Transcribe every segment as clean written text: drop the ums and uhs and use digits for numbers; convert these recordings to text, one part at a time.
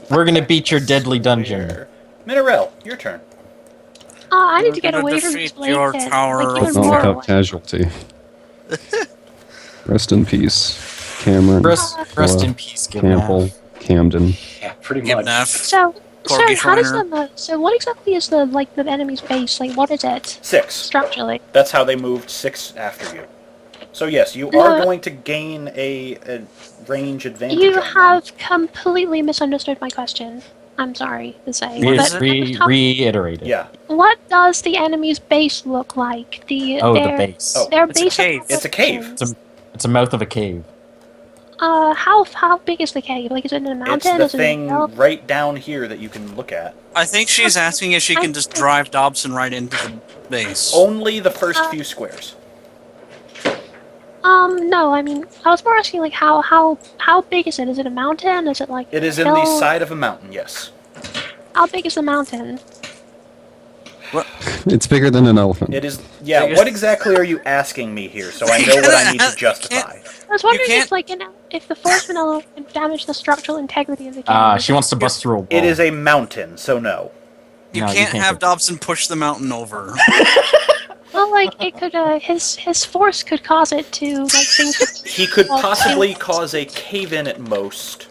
We're gonna beat your deadly dungeon. Mineral, your turn. I need to get away from this blade your pit. tower Like, even of- more without away. casualty. Rest in peace, Cameron. Rest in peace, Campbell, Gibnaff. Camden. Yeah, pretty much. Gibnaff. So, Corgi how does Shriner. so what exactly is the enemy's base? Like, what is it 6. structurally? That's how they moved 6 after you. So yes, you are going to gain a range advantage. You on them. have completely misunderstood my question. I'm sorry to say. but Reiterate it. Yeah. what does the enemy's base look like? The base. Oh, Their it's a base. cave. It's a cave. It's a mouth of a cave. How big is the cave? Like, is it in a mountain? It's the is it in thing a hill? right down here that you can look at. I think she's asking if she can just drive Dobson right into the base. Only the first few squares. No. I mean, I was more asking like how big is it? Is it a mountain? Is it like It is a in the hill? side of a mountain, yes. How big is the mountain? It's bigger than an elephant. It is. Yeah. What exactly are you asking me here? So I know what I need to justify. I was wondering can't- if like if the force vanilla can damage the structural integrity of the cave. She wants to bust through a wall. It is a mountain, so no. You No, can't have do- Dobson push the mountain over. Well, like it could his force could cause it to like things. He could possibly cause a cave-in at most.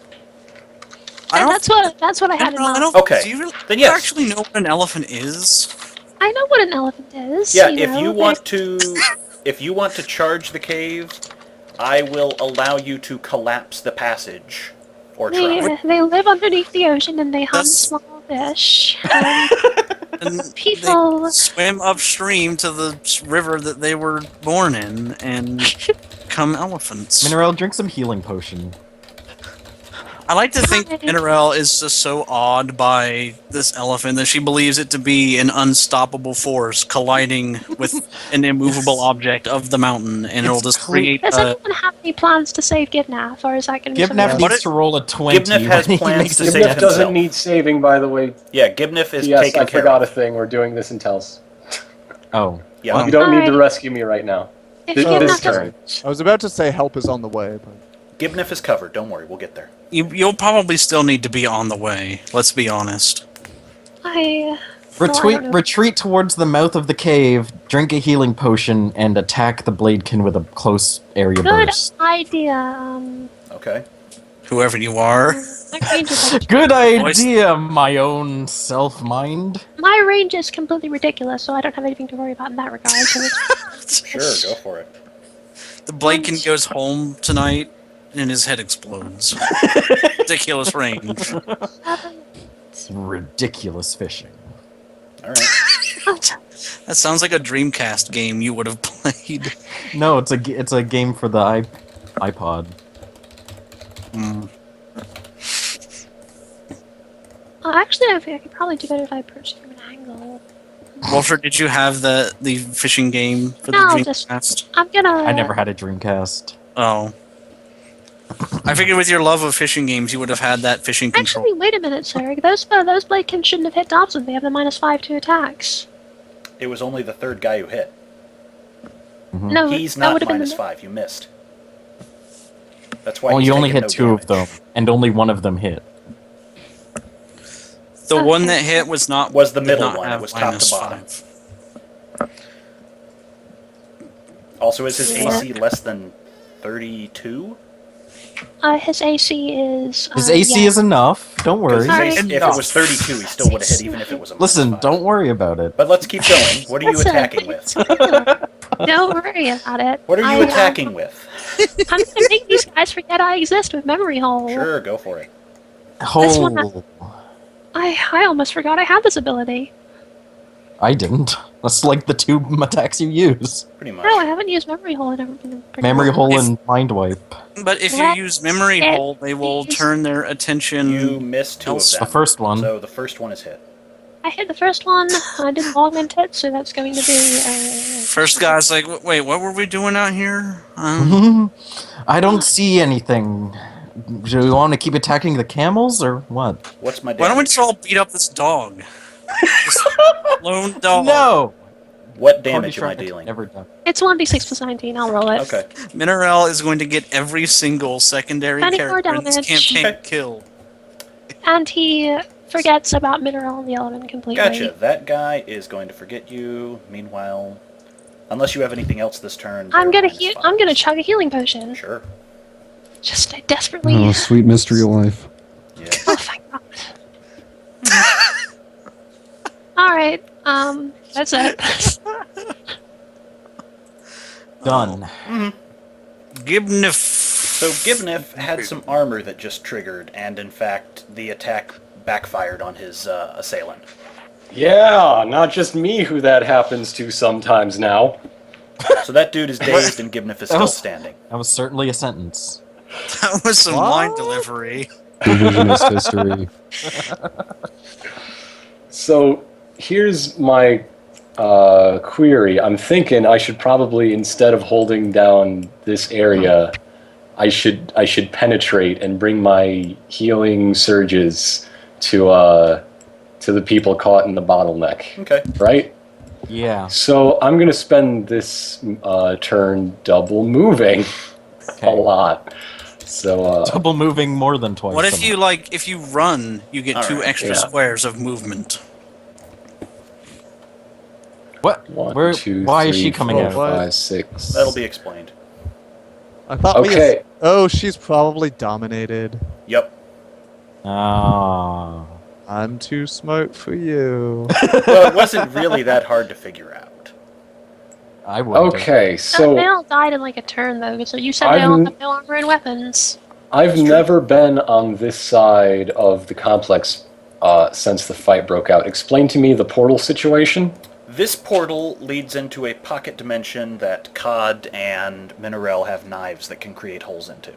And that's what I had in mind. Okay, Do you really then do you yes. actually know what an elephant is? I know what an elephant is. Yeah, you if know, you want to charge the cave, I will allow you to collapse the passage or try. they live underneath the ocean and they hunt That's- small fish. And People- they swim upstream to the river that they were born in and become elephants. Mineral, drink some healing potion. I like to think Minerel is just so awed by this elephant that she believes it to be an unstoppable force colliding with an immovable object of the mountain, and it'll just create Does a... anyone have any plans to save Gibnaff, or is that going to be Gibnaff something needs to roll a 20. Gibnaff has when he plans makes to his save Gibniff death. doesn't himself. need saving, by the way. Yeah, Gibniff is Yes, taken I care forgot a of. thing. We're doing this in Tels. Oh. Yeah. You don't need to Alright. rescue me right now. If This Gibnaff turn. doesn't, I was about to say help is on the way, but Gibniff is covered. Don't worry, we'll get there. You'll probably still need to be on the way, let's be honest. I don't know. Retreat towards the mouth of the cave, drink a healing potion, and attack the Bladekin with a close area Good burst. idea. Okay. Whoever you are. My range is like, Good idea, my own self-mind. my range is completely ridiculous, so I don't have anything to worry about in that regard. So it's, Sure, go for it. The Bladekin goes home tonight, and his head explodes. Ridiculous range. It's ridiculous fishing. Alright. That sounds like a Dreamcast game you would have played. No, it's a game for the iPod. Mm. actually, I think I could probably do better if I approached from an angle. Walter, did you have the fishing game for No, the just- Dreamcast? I'm gonna. I never had a Dreamcast. Oh. I figured with your love of fishing games, you would have had that fishing control. Actually, wait a minute, sir. Those Bladekins shouldn't have hit Dobson. They have the -5 to attacks. It was only the third guy who hit. No, He's that not would have been the -5. You missed. That's why. Well, he's you only taken hit no two of damage. them, and only one of them hit. The one that hit was not Was the did middle not one. It have was top to bottom. -5. Also, is his Yeah. AC less than 32? His AC is. His AC yeah. is enough. Don't worry. Sorry. If it was 32, he still would have hit, even if it was a Listen, -5. don't worry about it. But let's keep going. What are you Listen, attacking with? Don't worry about it. What are you attacking with? I'm gonna make these guys forget I exist with memory hole. Sure, go for it. This one- Oh, I almost forgot I had this ability. I didn't. That's like the two attacks you use. Pretty much. No, I haven't used memory hole in pretty Memory long. hole If- and mind wipe. But if you Let's use Memory get Hole, they will these- turn their attention... You missed 2 of else- them. The first one. So the first one is hit. I hit the first one. I didn't augment it, so that's going to be. First guy's like, wait, what were we doing out here? I don't see anything. Do we want to keep attacking the camels or what? What's my damage? Why don't we just all beat up this dog? This lone dog. No. What damage am I Cordy dealing? Never done. It's 1d6 plus 19. I'll roll it. Okay. Minerel is going to get every single secondary 24 character in this damage. campaign Okay. killed. And he forgets about Mineral and the Element completely. Gotcha. That guy is going to forget you. Meanwhile, unless you have anything else this turn, I'm they're gonna -5. I'm gonna chug a healing potion. Sure. Just desperately. Oh, sweet mystery of life. Yeah. Oh, thank God. Alright, that's it. Done. Gibnif. So Gibnif had some armor that just triggered, and in fact, the attack backfired on his assailant. Yeah, not just me who that happens to sometimes now. So that dude is dazed, and Gibnif is still was- standing. That was certainly a sentence. That was some What? line delivery. Revisionist history. So here's my query. I'm thinking I should probably, instead of holding down this area, I should penetrate and bring my healing surges to the people caught in the bottleneck. Okay. Right? Yeah. So I'm gonna spend this turn double moving a Okay. lot. So Double moving more than twice. What a if you month. if you run, you get 2 Alright, extra yeah. squares of movement. What? one, Where? two, Why is three, she coming four, out? What? 5, 6. That'll be explained. I thought Okay. Oh, she's probably dominated. Yep. Ah. I'm too smart for you. Well, it wasn't really that hard to figure out. I would. Okay, They so all died in like a turn though, so you said they I'm- all have no armor and weapons. I've never been on this side of the complex since the fight broke out. Explain to me the portal situation. This portal leads into a pocket dimension that Cod and Minerel have knives that can create holes into.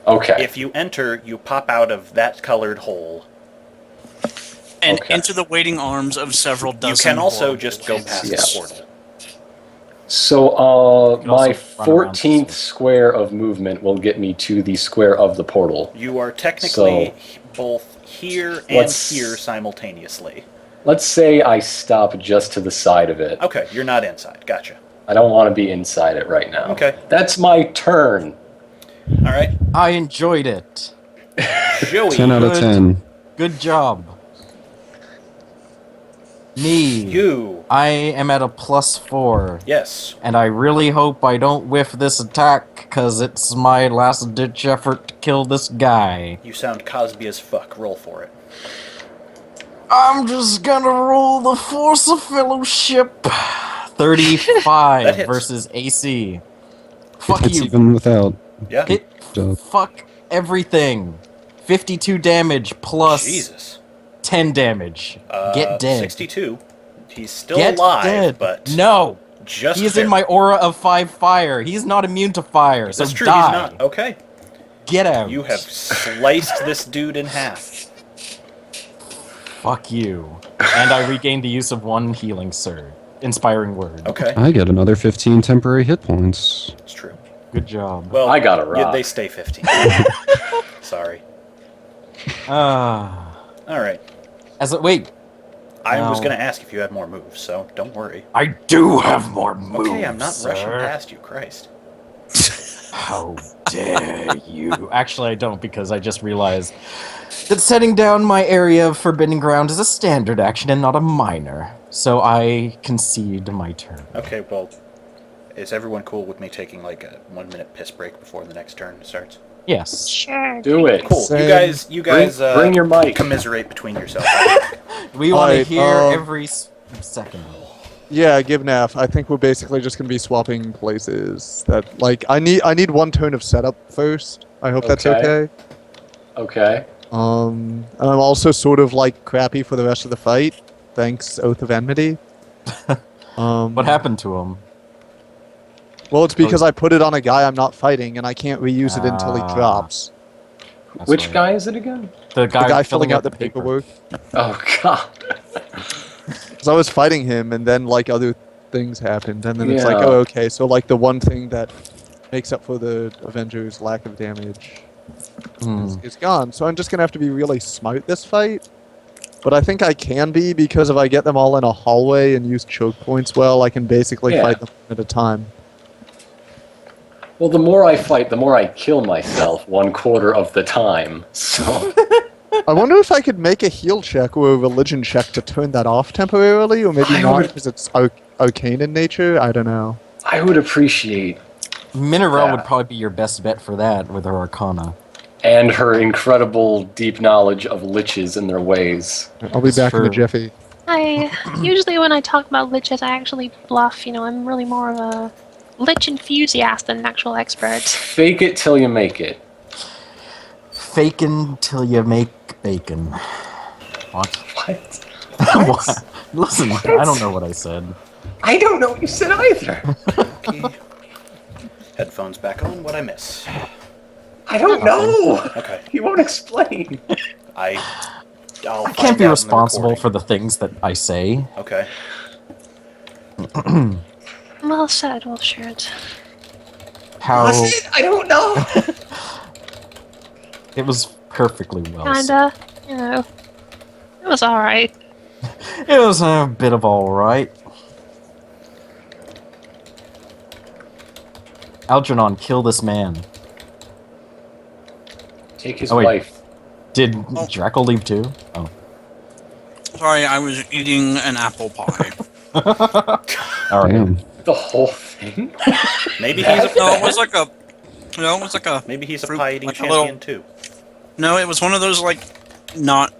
Okay. If you enter, you pop out of that colored hole. And Okay. into the waiting arms of several You dozen. can also horrible just go kids. past Yeah. the portal. So can my also run around 14th this square of movement will get me to the square of the portal. You are technically both here and Let's- here simultaneously. Let's say I stop just to the side of it. Okay, you're not inside. Gotcha. I don't want to be inside it right now. Okay. That's my turn. All right. I enjoyed it. Joey, 10 out of Good. 10. Good job. Me. you. I am at a +4. Yes. And I really hope I don't whiff this attack, because it's my last-ditch effort to kill this guy. You sound Cosby as fuck. Roll for it. I'm just gonna roll the Force of Fellowship. 35 That hits. versus AC. Fuck It's you. even without. Yeah. Hit. Fuck everything. 52 damage plus Jesus. 10 damage. Get dead. 62. He's still Get alive, dead. but No! just He's in barely. my aura of 5 fire. He's not immune to fire, so That's true. die. He's not. Okay. Get out. You have sliced this dude in half. Fuck you. And I regained the use of 1 healing surge. Inspiring word. Okay. I get another 15 temporary hit points. It's true. Good job. Well, I got a rock. They stay 15. Sorry. Ah. All right. Wait. I was No. going to ask if you had more moves, so don't worry. I do have more moves. Okay, I'm not sir. rushing past you, Christ. How dare you? Actually, I don't, because I just realized that setting down my area of forbidden ground is a standard action and not a minor. So I concede my turn. Okay, well, is everyone cool with me taking like a 1-minute piss break before the next turn starts? Yes. Sure. Do it. Cool. Same. You guys, Bring your mic. commiserate between yourselves. We want to Alright, hear every second. Yeah, give Naf. I think we're basically just gonna be swapping places. That like I need 1 turn of setup first. I hope that's Okay. okay. Okay. And I'm also sort of like crappy for the rest of the fight. Thanks, Oath of Enmity. What happened to him? Well, it's because I put it on a guy I'm not fighting, and I can't reuse it until he Ah. drops. That's Which right. guy is it again? The The guy filling out the paper. paperwork. Oh God. Because I was fighting him, and then like other things happened, and then it's like, Yeah. oh, okay, so like the one thing that makes up for the Avengers' lack of damage is gone. So I'm just gonna have to be really smart this fight. But I think I can be, because if I get them all in a hallway and use choke points well, I can basically Yeah. fight them at a time. Well, the more I fight, the more I kill myself 1/4 of the time. So I wonder if I could make a heal check or a religion check to turn that off temporarily, or maybe I not would- because it's arcane in nature. I don't know. I would appreciate Minerelle Yeah. would probably be your best bet for that with her Arcana. and her incredible deep knowledge of liches and their ways. I'll be It's back in a true. jiffy. I usually when I talk about liches, I actually bluff. You know, I'm really more of a lich enthusiast than an actual expert. Fake it till you make it. Fakin' till you make bacon. What? What? What? Listen, I don't know what I said. I don't know what you said either. Okay. Headphones back on. What I miss? I don't know. Okay. He won't explain. I'll I find can't be out in the responsible recording. for the things that I say. Okay. Well said, Wolf Shirt. How Was it? I don't know. it was perfectly well said. Kinda, you know, it was alright. It was a bit of alright. Algernon, kill this man. Take his Oh, wait. wife. Did Draco leave too? Oh. Sorry, I was eating an apple pie. Alright. Damn. The whole thing? Maybe he's a No, it was like a. No, it was like a. maybe he's a Fruit, pie eating like a champion little- too. No, it was one of those like not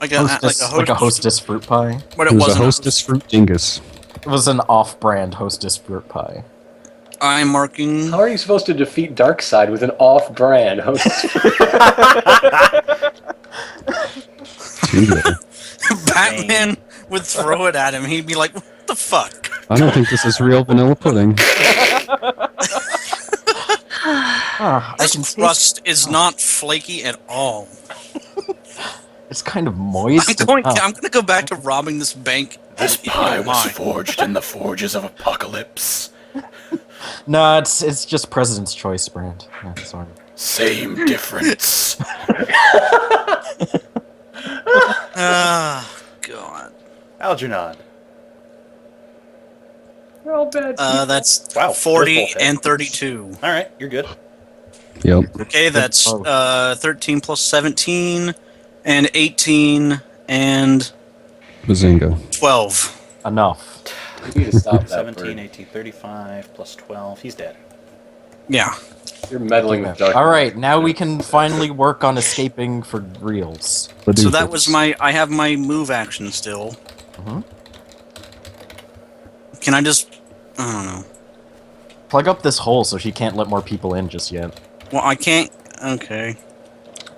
like a Hostess, like a hostess fruit pie. but It it was a wasn't. hostess fruit dingus. It was an off-brand hostess fruit pie. I'm marking. How are you supposed to defeat Darkseid with an off-brand host? Too good. Batman would throw it at him. He'd be like, "What the fuck?" I don't think this is real vanilla pudding. Ah, I This can taste crust is not flaky at all. it's kind of moist. I'm going. Ah, I'm going to go back to robbing this bank. This if you pie don't was mind. forged in the forges of apocalypse. no, it's just President's Choice brand. Yeah, sorry. Same difference. Ah, God. Algernon. We're all bad. That's Wow, 40 there's both and hits. 32. All right, you're good. Yep. Okay, that's Oh. 13 plus 17 and 18 and Bazinga. 12. Enough. You need to stop that 17, bird. 18, 35 plus 12. He's dead. Yeah. You're meddling with dark. Alright, now we can finally work on escaping for reals. So that was my. I have my move action still. Mhm. Can I just? I don't know. Plug up this hole so she can't let more people in just yet. Well, I can't. Okay.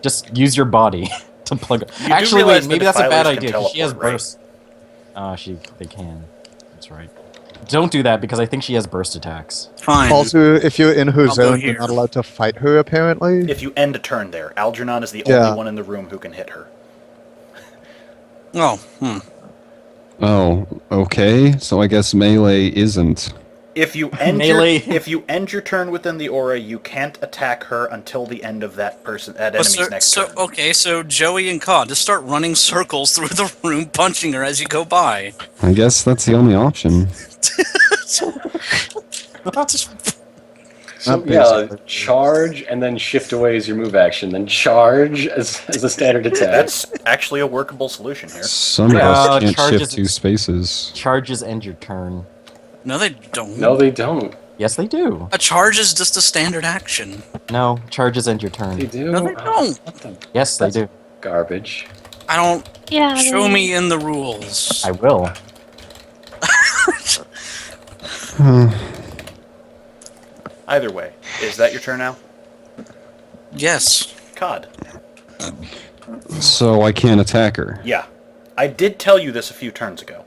Just use your body to plug up. You do Actually, realize wait, maybe the that's a bad defilers can idea, because she has teleport, right? burst. They can. That's right. Don't do that, because I think she has burst attacks. Fine. Also, if you're in her I'll go zone, here. you're not allowed to fight her, apparently. If you end a turn there, Algernon is the Yeah. only one in the room who can hit her. Oh. Hmm. Oh, okay. So I guess melee isn't. If you end Melee. if you end your turn within the aura, you can't attack her until the end of that enemy's next turn. Okay, so Joey and Cod just start running circles through the room, punching her as you go by. I guess that's the only option. So Not yeah, basically. charge and then shift away as your move action, then charge as a standard attack. That's actually a workable solution here. Some of Yeah, us can't charges shift two is- spaces. Charges end your turn. No, they don't. No, they don't. Yes, they do. A charge is just a standard action. No, charges end your They turn. do. No, they don't. What the Yes, they That's- do. garbage? I don't. Yeah. Show they- me in the rules. I will. Either way, is that your turn now? Yes. Cod. So I can't attack her, Yeah. I did tell you this a few turns ago.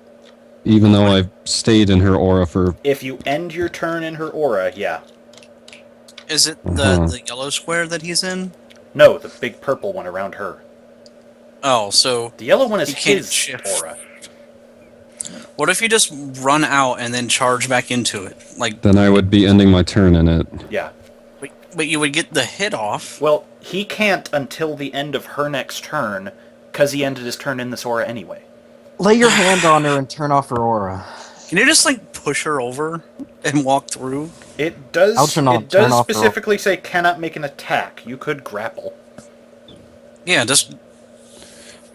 even though I've stayed in her aura for. If you end your turn in her aura, yeah. Is it Uh-huh. the yellow square that he's in? No, the big purple one around her. Oh, so The yellow one is You can't his shift. aura. what if you just run out and then charge back into it? Like, Then I would be ending my turn in it. Yeah. but you would get the hit off. Well, he can't until the end of her next turn, because he ended his turn in this aura anyway. Lay your hand on her and turn off her aura. Can you just like push her over and walk through? It does. Algernon, It turn does off her- specifically say cannot make an attack. You could grapple. Yeah, just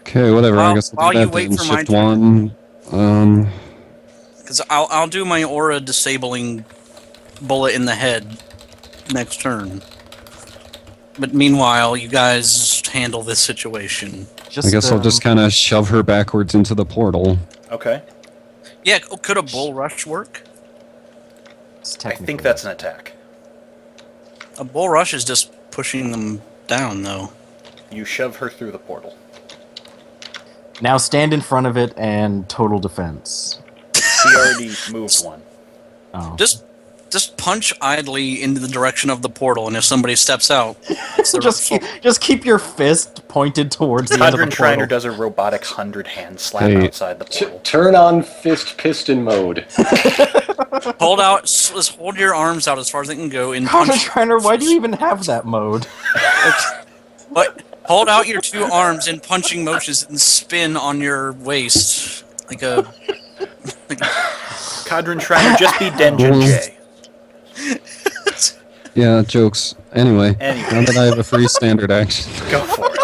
Okay, whatever. I While- guess while I'll do you that wait then. for my Shift turn. 1. Because I'll do my aura disabling bullet in the head next turn. But meanwhile, you guys handle this situation. I guess I'll just kind of shove her backwards into the portal. Okay. Yeah, could a bull rush work? I think that's an attack. A bull rush is just pushing them down, though. You shove her through the portal. Now stand in front of it and total defense. He already moved one. Oh. Just punch idly into the direction of the portal, and if somebody steps out, it's their just keep your fist pointed towards the end of Cadron the Shriner portal. does a robotic 100-hand slap Hey. outside the portal. Turn on fist piston mode. hold out. Just hold your arms out as far as they can go, and Cadron punch. Shriner, why do you even have that mode? But hold out your two arms in punching motions and spin on your waist like a. Cadron Shriner, just be Denjin J. Yeah, jokes. Anyway, Anyway. now that I have a free standard action. Go for it.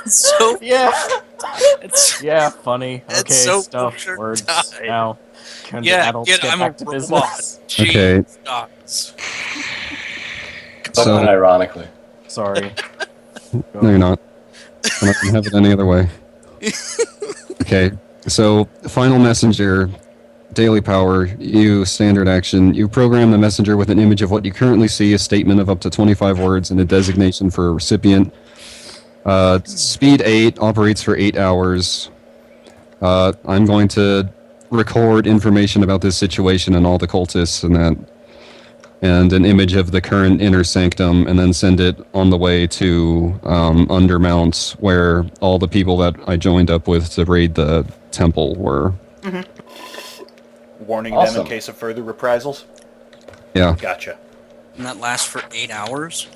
So Yeah. it's Yeah, funny. It's Okay, so stuff, bullshit words. died. Now, can the yeah. adults Get, get I'm a back to robot. business? Okay. Jeez, guys. So- Ironically. Sorry. No, you're not. I'm not gonna have it any other way. Okay, so final messenger, daily power, you standard action. You program the messenger with an image of what you currently see, a statement of up to 25 words, and a designation for a recipient. Speed 8 operates for 8 hours. I'm going to record information about this situation and all the cultists and that, and an image of the current inner sanctum, and then send it on the way to Undermount, where all the people that I joined up with to raid the temple were. Warning them Awesome. in case of further reprisals. Yeah, Gotcha. And that lasts for 8 hours.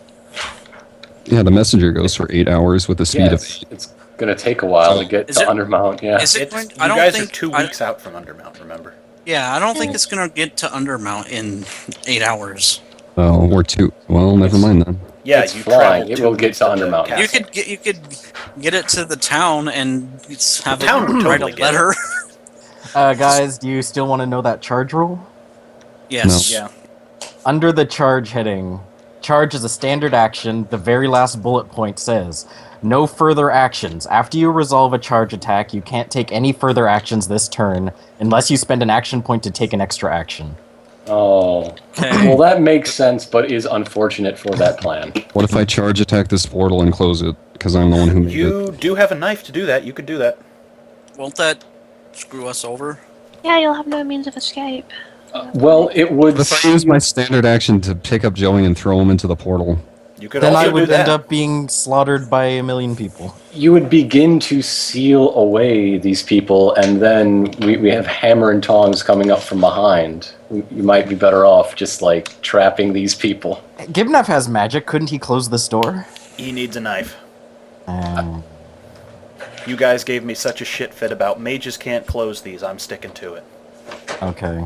yeah. The messenger goes for 8 hours with the speed Yeah, of it's gonna take a while to get Is to it- Undermount. Yeah. Is it? It's, Going, you I don't guys think are 2 weeks out from Undermount, remember? Yeah, I don't think it's gonna get to Undermount in 8 hours. Oh, or 2. Well, never mind then. Yeah, It's you flying. traveled It 2 will get weeks to the Undermount. castle. You could get it to the town and have The town it would write totally a get it. letter. Guys, do you still want to know that charge rule? Yes. Yeah. Under the charge heading, charge is a standard action. The very last bullet point says, no further actions. After you resolve a charge attack, you can't take any further actions this turn unless you spend an action point to take an extra action. Oh. Okay. Well, that makes sense, but is unfortunate for that plan. What if I charge attack this portal and close it? Because I'm the one who made it. You do have a knife to do that. You could do that. Won't that screw us over? Yeah, you'll have no means of escape. Well, it would. What if I use my standard action to pick up Joey and throw him into the portal? You could Then also I would do that. end up being slaughtered by a million people. You would begin to seal away these people, and then we have hammer and tongs coming up from behind. You might be better off just like trapping these people. Gibnev has magic. Couldn't he close this door? He needs a knife. Um, You guys gave me such a shit fit about mages can't close these. I'm sticking to it. okay.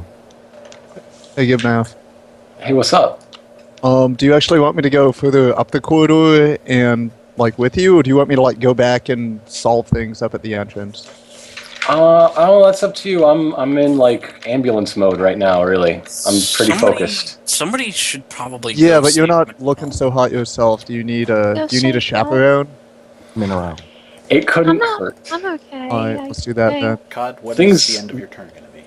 Hey, give math. Hey, what's up? Do you actually want me to go further up the corridor and like with you, or do you want me to like go back and solve things up at the entrance? Oh, that's up to you. I'm in like ambulance mode right now. Really, I'm pretty focused. Somebody should probably. Yeah, go but you're save not Mineral. looking so hot yourself. Do you need a Go Do you need a save chaperone? Mineral. It couldn't I'm hurt. okay. All right, let's do that then. Cod, what is Things- the end of your turn going to be?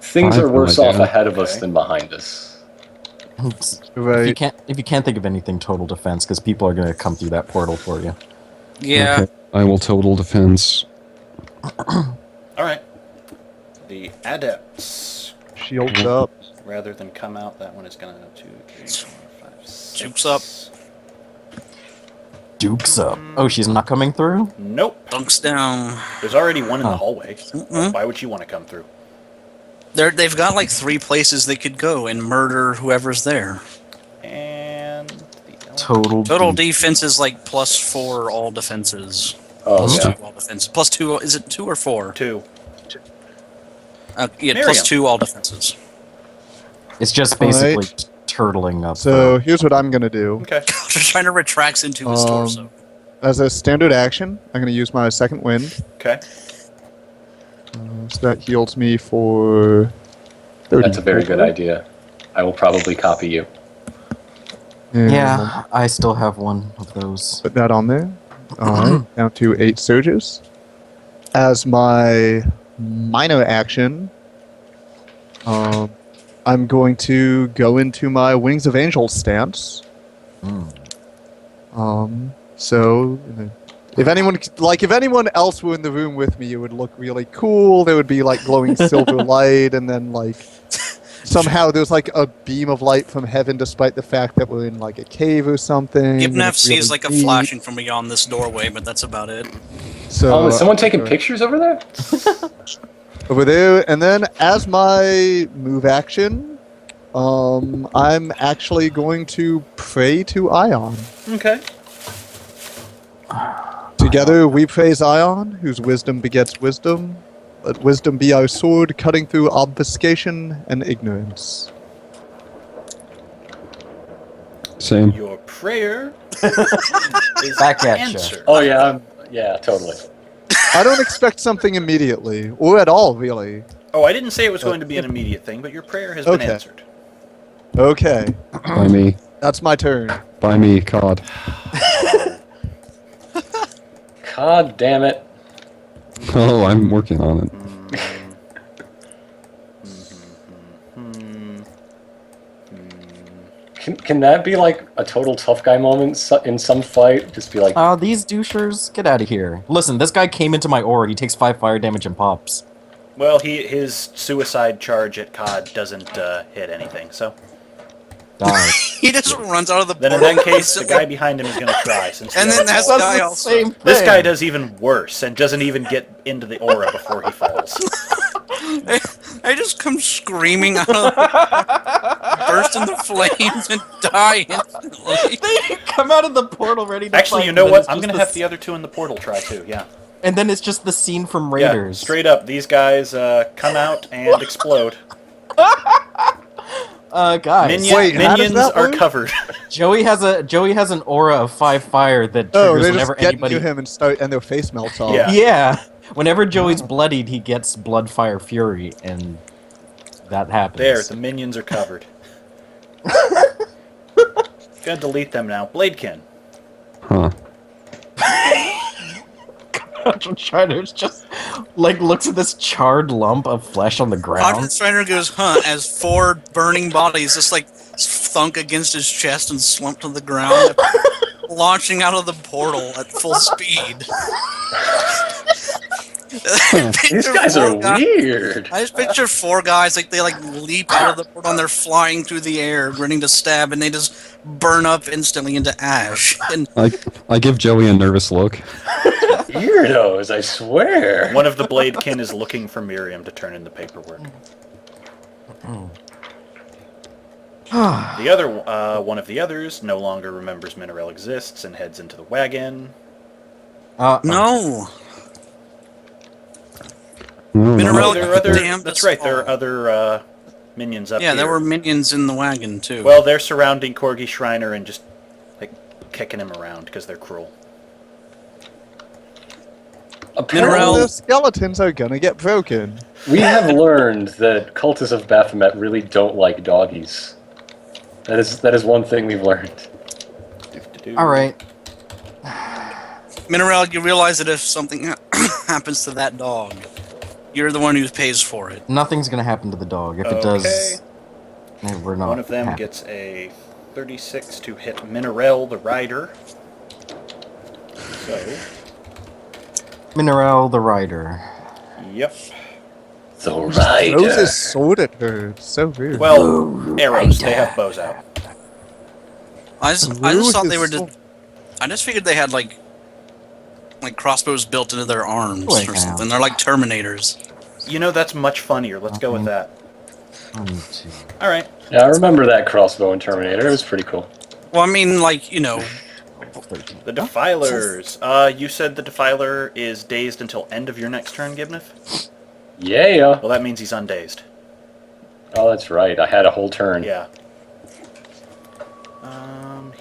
Things Fine, are worse no off idea. ahead of us Okay. than behind us. If Right. you can't think of anything, total defense, because people are going to come through that portal for you. Yeah. Okay, I will total defense. All right. The adepts, Shields up. rather than come out, that one is going to 2, 3, 4, 5, 6. Jukes up. Dukes up. Oh, she's not coming through? Nope. Dunks down. There's already one in the Huh. hallway. Mm-mm. Why would you want to come through? They've got like 3 places they could go and murder whoever's there. And the Total. Total de- defense is like +4 all defenses. Oh, Plus yeah. 2 all defense. +2. Is it 2 or 4? 2. Yeah, Miriam. +2 all defenses. It's just basically turtling up. So here's what I'm gonna do. Okay. Shiner retracts into his torso. As a standard action, I'm gonna use my second wind. Okay. So that heals me for 30. That's a very good idea. I will probably copy you. And Yeah, I still have one of those. put that on there. Alright, down to 8 surges. As my minor action, I'm going to go into my Wings of Angel stance. So, if anyone else were in the room with me, it would look really cool. There would be like glowing silver light, and then like somehow there's like a beam of light from heaven, despite the fact that we're in like a cave or something. and Gibnef it's sees really like a neat. flashing from beyond this doorway, but that's about it. So, Is someone taking pictures over there? over there, and then as my move action, I'm actually going to pray to Ion. Okay. Together we praise Ion, whose wisdom begets wisdom. Let wisdom be our sword, cutting through obfuscation and ignorance. Same. Your prayer is Back at ya. answered. Oh yeah, yeah, totally. I don't expect something immediately, or at all, really. Oh, I didn't say it was going to be an immediate thing, but your prayer has been Okay. answered. Okay, By me. that's my turn. By me, COD. God damn it. Oh, I'm working on it. Can that be like a total tough guy moment in some fight? Just be like, These douchers, get out of here. Listen, this guy came into my aura. He takes 5 fire damage and pops. Well, his suicide charge at COD doesn't hit anything, so... Die. He just runs out of the Then in portal. that case, the guy behind him is going to try. Since he And then has that's fallen. guy also. This guy does even worse and doesn't even get into the aura before he falls. I just come screaming out of the burst into flames and die instantly. They come out of the portal ready to Actually, fight, you know and then what? it's I'm just going to have the other two in the portal try too, yeah. And then it's just the scene from Yeah, Raiders. straight up, these guys come out and explode. Guys. Wait, how does minions that are work? covered. Joey has an aura of 5 fire that triggers Oh, they whenever just get anybody. near him and their face melts off. Yeah. Yeah. Whenever Joey's bloodied, he gets blood fire fury, and that happens. There, the minions are covered. Gotta delete them now. Bladekin. Huh. Shriner's just like looks at this charred lump of flesh on the Roger ground. Strider goes, huh, as 4 burning bodies just like thunk against his chest and slumped to the ground, launching out of the portal at full speed. these guys are weird. I just picture 4 guys, like they like leap out of the portal and they're flying through the air, grinning to stab, and they just burn up instantly into ash. And I give Joey a nervous look. Weirdos, I swear. One of the Bladekin is looking for Miriam to turn in the paperwork. The other, one of the others no longer remembers Mineral exists and heads into the wagon. no, No, Mineral- Oh, there are other. Damn, That's that's right. There are all. other minions up yeah, here. there were minions in the wagon too. Well, they're surrounding Corgi Shriner and just like kicking him around because they're cruel. Apparently, Mineral- The skeletons are gonna get broken. we have learned that cultists of Baphomet really don't like doggies. That is one thing we've learned. All right. Mineral, you realize that if something happens to that dog, you're the one who pays for it. Nothing's gonna happen to the dog. If it does, we're not. One of them happy. gets a 36 to hit Mineral the rider. So, Mineral the Rider. yep. The Throws rider. his sword at her. It's so weird. Well, arrows. They have bows out. I just Throws thought they his were. sword. I just figured they had like crossbows built into their arms Wait, or now. something. They're like Terminators. You know, that's much funnier. Let's go with that. 1, 2. All right. Yeah, I remember that crossbow in Terminator. It was pretty cool. Well, I mean, like, you know, 13. The Defilers. You said the Defiler is dazed until end of your next turn, Gibnef? Yeah. Well, that means he's undazed. Oh, that's right. I had a whole turn. Yeah.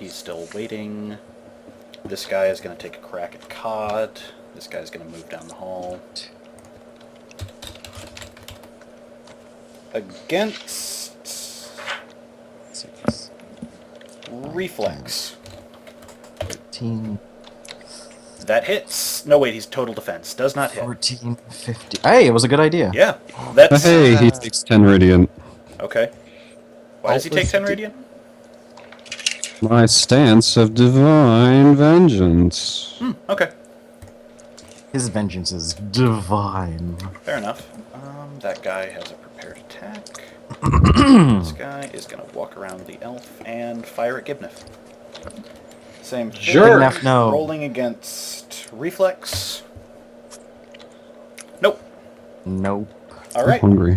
He's still waiting. This guy is going to take a crack at Cod. This guy's going to move down the hall. Against... 6, Reflex. 13, That hits. No, wait, he's total defense. Does not hit. 14, 15. Hey, it was a good idea. Yeah, that's... Hey, he takes 10 radiant. Okay. Why does he take 10 radiant? My stance of divine vengeance. Okay. His vengeance is divine. Fair enough. That guy has a prepared attack. This guy is going to walk around the elf and fire at Gibneth. Same thing. Sure. Enough, no. Rolling against reflex. Nope. Nope. All I'm right. hungry.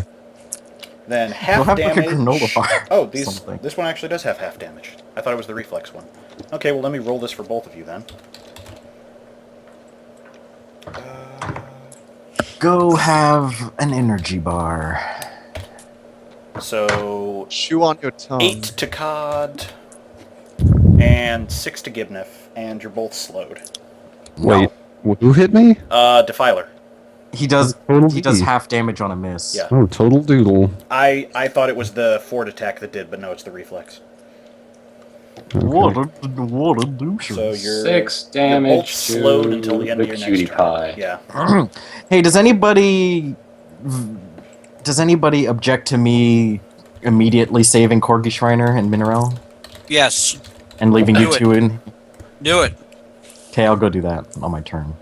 Then half We'll have like damage. a granola bar. Oh, something. this one actually does have half damage. I thought it was the reflex one. Okay, well let me roll this for both of you then. Go have an energy bar. So Chew on your tongue. 8 to Cod and 6 to Gibneth, and you're both slowed. Wait, who hit me? Defiler. He does. Total He does D. half damage on a miss. Yeah. Oh, total doodle. I thought it was the fort attack that did, but no, it's the reflex. Okay. What a douche. So you're 6 you're both damage slowed to until the end of your cutie next turn. pie. Yeah. Hey, does anybody object to me immediately saving Corgi Shriner and Mineral Yes. and leaving Do you it. two in? Do it. Okay, I'll go do that on my turn.